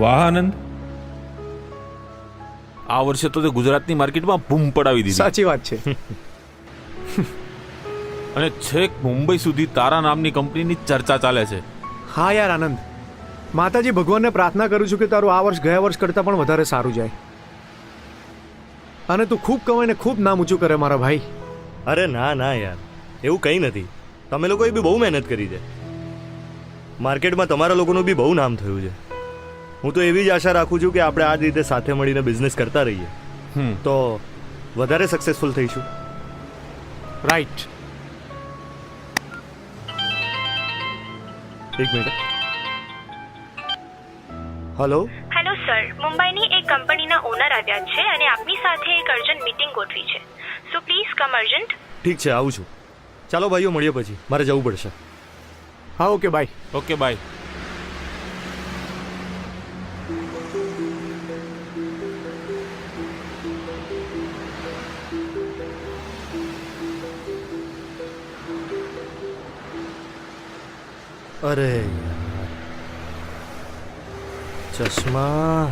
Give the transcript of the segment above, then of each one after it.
વાહ આનંદ, આ વર્ષે તો તે ગુજરાતની માર્કેટમાં બૂમ પડાવી દીધી. સાચી વાત છે. અને છેક મુંબઈ સુધી તારા નામની કંપનીની ચર્ચા ચાલે છે. હા યાર આનંદ, માતાજી ભગવાનને પ્રાર્થના કરું છું કે તારું આ વર્ષ ગયા વર્ષ કરતાં પણ વધારે સારું જાય અને તું ખૂબ કમાઈને ખૂબ નામ ઊંચું કરે મારા ભાઈ. અરે ના ના યાર, એવું કંઈ નથી. તમે લોકોએ બી બહુ મહેનત કરી છે. માર્કેટમાં તમારા લોકોનું બી બહુ નામ થયું છે. હું તો એવી જ આશા રાખું છું કે આપણે આ જ રીતે સાથે મળીને બિઝનેસ કરતા રહીએ તો વધારે સક્સેસફુલ થઈશું. રાઈટ. એક મિનિટ. હલો. હેલો સર, મુંબઈની એક કંપનીના ઓનર આવ્યા છે અને આપની સાથે એક અર્જન્ટ મીટિંગ ગોઠવી છે. So please come urgent. ઠીક છે, આવું છું. ચાલો ભાઈઓ, મળીએ પછી. મારે જવું પડશે. હા ઓકે બાય. Okay bye. અરે યાર, ચશ્મા.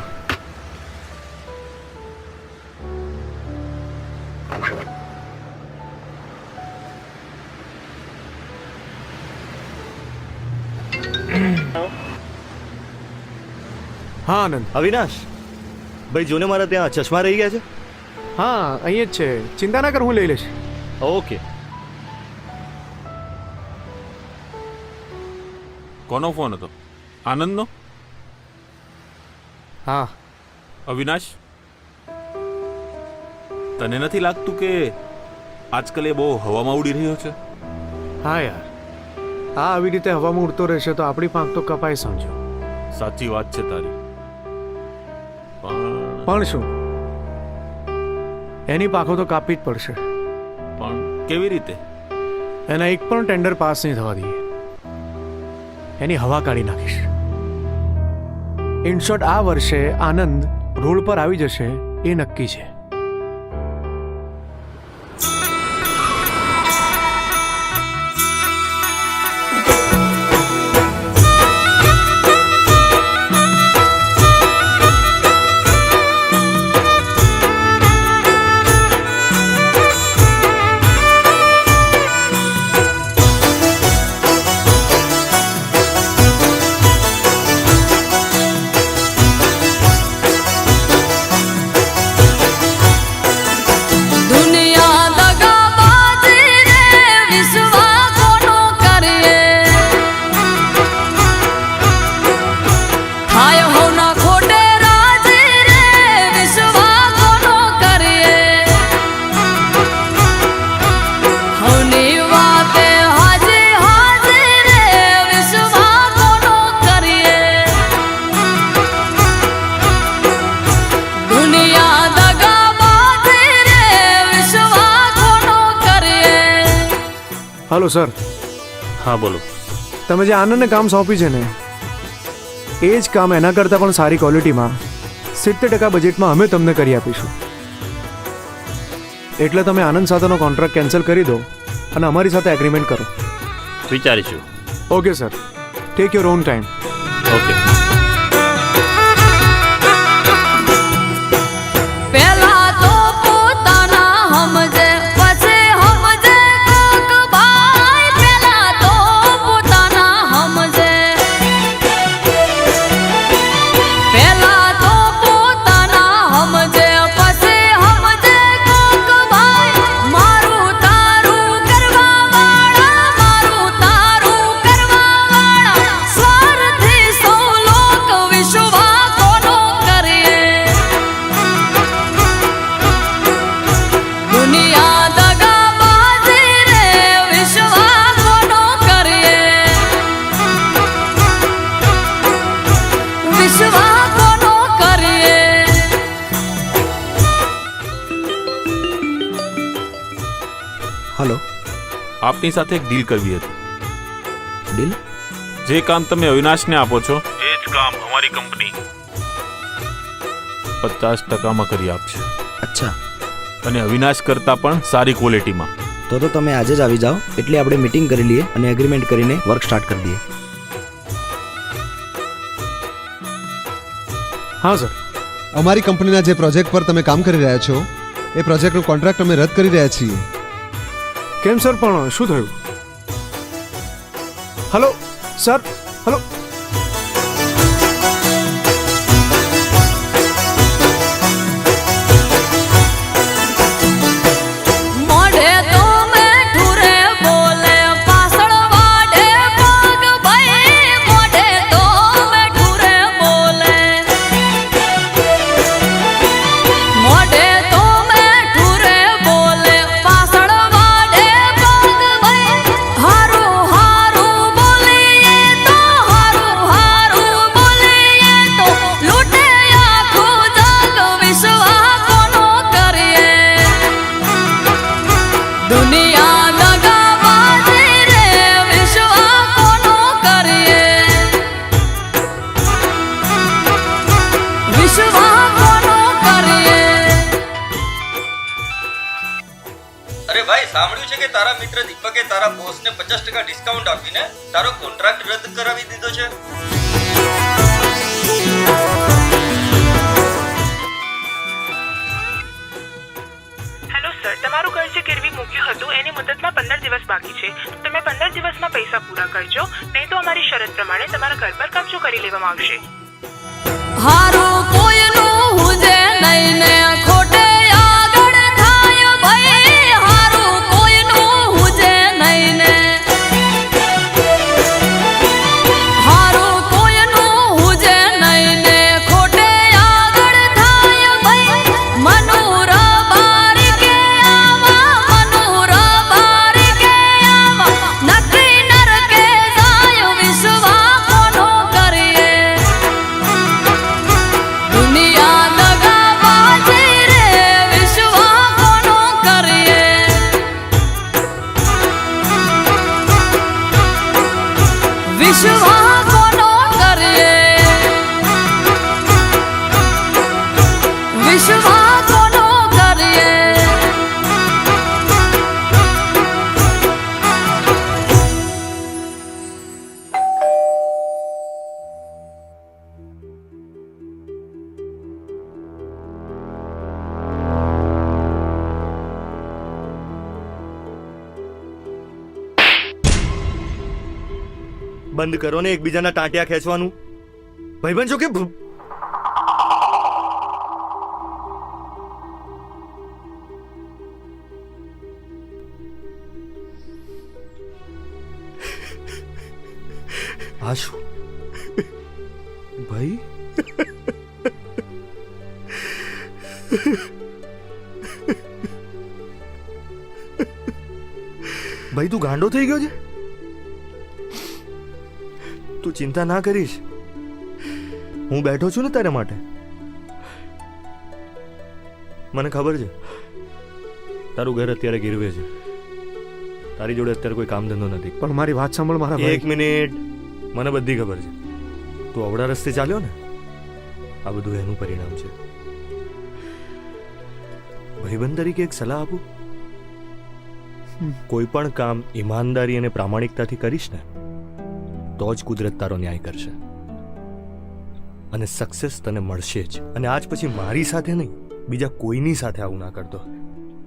હા આનંદ. અવિનાશ ભાઈ, જોને મારા ત્યાં ચશ્મા રહી ગયા છે. હા અહીં જ છે, ચિંતા ના કર, હું લઈ લઈશ. ઓકે. કોનો ફોન હતો? આનંદનો? હા. અવિનાશ, તને નથી લાગતું કે આજકાલ એ બહુ હવામાં ઉડી રહ્યો છે? હા યાર, આ આવી રીતે હવામાં ઉડતો રહેશે તો આપણી પાંખ તો કપાય સમજો. સાચી વાત છે તારી, પણ શું, એની પાંખો તો કાપવી જ પડશે. પણ કેવી રીતે? એના એક પણ ટેન્ડર પાસ નહીં થવા દઈએ. એની હવા કાઢી નાખીશ. ઇન શોર્ટ, આ વર્ષે આનંદ રોડ પર આવી જશે એ નક્કી છે. Hello sir. હા બોલો. તમે જે આનંદને કામ સોંપ્યું છે ને, એ જ કામ એના કરતાં પણ સારી ક્વોલિટીમાં 70% બજેટમાં અમે તમને કરી આપીશું. એટલે તમે આનંદ સાથેનો કોન્ટ્રાક્ટ કેન્સલ કરી દો અને અમારી સાથે એગ્રીમેન્ટ કરો. વિચારીશું. Okay sir, take your own time. Okay. Hello. આપની સાથે એક ડીલ કરવી હતી. ડીલ? જે કામ તમે અવિનાશને આપો છો એ જ કામ અમારી કંપની 50%માં કરી આપશે. અચ્છા. અને અવિનાશ કરતાં પણ સારી ક્વોલિટીમાં. તો તમે આજે જ આવી જાઓ, એટલે આપણે મીટિંગ કરી લઈએ અને એગ્રીમેન્ટ કરીને વર્ક સ્ટાર્ટ કરી દઈએ. હા સર. અમારી કંપનીના જે પ્રોજેક્ટ પર તમે કામ કરી રહ્યા છો એ પ્રોજેક્ટનો કોન્ટ્રાક્ટ અમે રદ કરી રહ્યા છીએ. કેમ સર, પણ શું થયું? Hello sir, hello. મોઢે તો મેઠું રે બોલે પાછળ વાડે પગ ભાઈ મોઢે તો મેઠું રે બોલે મોઢે તો મેઠું રે બોલે પાછળ વાડે પગ ભાઈ હારું હારું બોલીએ તો હારું હારું બોલીએ તો લૂટે આખું જગ વિશ્વા કોનો કરીએ દુનિયા દગાબાજી રે વિશ્વા કોનો કરીએ વિશ્વા કોનો કરીએ. અરે ભાઈ, સાંભળ્યું છે કે તારા મિત્ર દીપકે તારા બોસને 50% ડિસ્કાઉન્ટ આપીને તારો કોન્ટ્રાક્ટ રદ કરાવી દીધો છે. હેલો સર, તમારું કર્જ જે ગીરવી મૂક્યું હતું એની મુદતમાં 15 દિવસ બાકી છે. તમે 15 દિવસમાં પૈસા પૂરા કરજો, નહીં તો અમારી શરત પ્રમાણે તમારા ઘર પર કબજો કરી લેવામાં આવશે. હારું કોઈનું હુજે નહીં ને ખોટે આગળ થાય ભાઈ હારું કોઈનું હુજે નહીં ને હારું કોઈનું હુજે નહીં ને ખોટે આગળ થાય ભાઈ મનુર બારી કે આવા મનુર બારી કે આવા નક્કી નરકે જાય વિશ્વા કોનો કરીએ દુનિયા દગાબાજી રે વિશ્વા કોનો કરીએ વિશ્વા કોનો કરીએ વિશ્વા કોનો કરીએ. બંધ કરો ને એકબીજાના ટાંટિયા ખેંચવાનું. ભાઈબંધ છો કે આ શું ભાઈ? ભાઈ તું ગાંડો થઈ ગયો છે? તું ચિંતા ના કરીશ, હું બેઠો છું ને તારા માટે. મને ખબર છે તારું ઘર અત્યારે ગીરવે છે, તારી જોડે અત્યારે કોઈ કામ ધંધો નથી. પણ મારી વાત સાંભળ મારા ભાઈ. એક મિનિટ, મને બધી ખબર છે. તું અવળા રસ્તે ચાલ્યો ને, આ બધું એનું પરિણામ છે. ભાઈબંધ તરીકે એક સલાહ આપું, કોઈ પણ કામ ઈમાનદારી અને પ્રામાણિકતાથી કરીશ ને તો જ કુદરત તારો ન્યાય કરશે અને સક્સેસ તને મળશે જ. અને આજ પછી મારી સાથે નહીં, બીજા કોઈની સાથે આવું ના કરતો.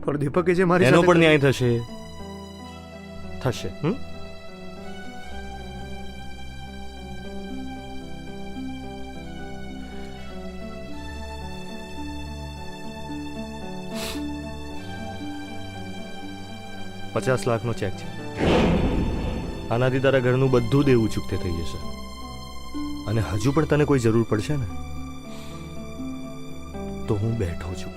પણ દીપકે જે મારી એનો સાથે પણ ન્યાય થશે થશે. $50 લાખનો ચેક છે. આનાથી તારા ઘરનું બધું દેવું ચૂકતે થઈ જશે. અને હજુ પણ તને કોઈ જરૂર પડશે ને તો હું બેઠો છું.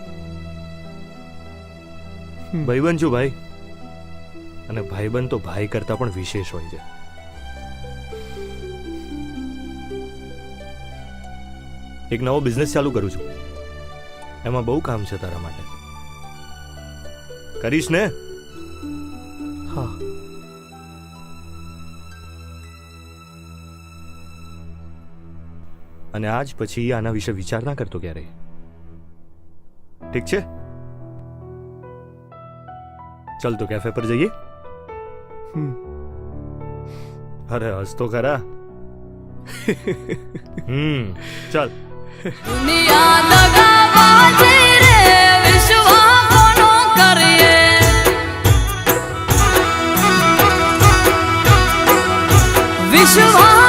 ભાઈબંધ છું ભાઈ, અને ભાઈબંધ તો ભાઈ કરતા પણ વિશેષ હોય છે. એક નવો બિઝનેસ ચાલુ કરું છું, એમાં બહુ કામ છે તારા માટે. કરીશ ને? હા. અને આજ પછી આના વિશે વિચાર ના કરતો ક્યારેય. ઠીક છે? ચાલ તો કેફે પર જઈએ. અરે હસ તો ખરા. ચાલ. દુનિયા દગાબાજી રે વિશ્વા કોનો કરીએ વિશ્વા